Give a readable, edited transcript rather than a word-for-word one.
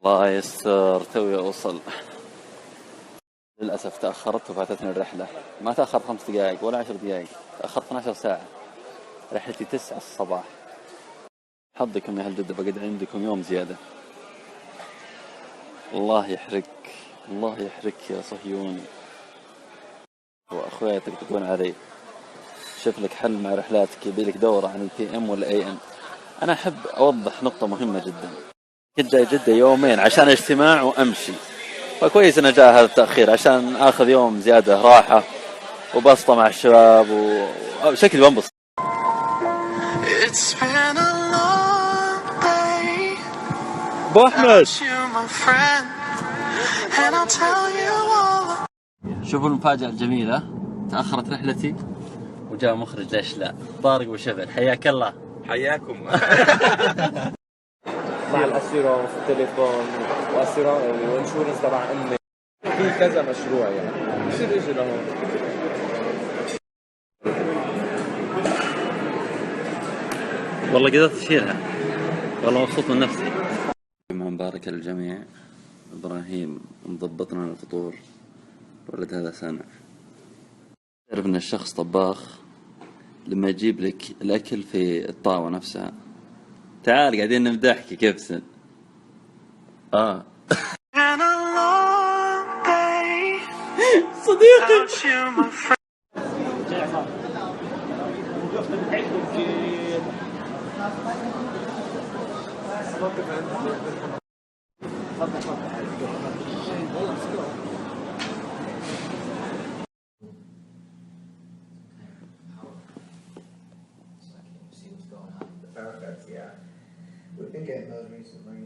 الله يستر توي أوصل. للأسف تأخرت وفاتتني الرحلة. ما تأخر 5 دقائق ولا 10 دقائق، تأخرت 12 ساعة. رحلتي 9 الصباح. حظكم يا أهل جدة بقعد عندكم يوم زيادة. الله يحرق، الله يحرق يا صهيوني. وأخويا يطقطقون علي. شوف لك حل مع رحلاتك، يبيلك دورة عن الPM ولا AM. أنا أحب أوضح نقطة مهمة جدا. جدة يومين عشان اجتماع وأمشي، فكويس إن جاء هذا التأخير عشان آخذ يوم زيادة راحة وبسطة مع الشباب وشكلي بنبسط. أبو أحمد، شوفوا المفاجأة الجميلة. تأخرت رحلتي وجاء مخرج ليش لا، طارق وشبل. حياك الله. حياكم. مع الاسيرانس والتليفون وانشورنس تبع امي، في كذا مشروع يعني بصير يجي لهون. والله قدرت أشيلها، والله مبسوط من نفسي. جمعة مباركة للجميع. إبراهيم مضبطنا الفطور، ولد هذا سامع. تعرف إن الشخص طباخ لما يجيب لك الأكل في الطاوة نفسها. تعال قاعدين نمدحك كيف صديقي. Perfect, yeah. We've been getting those recently.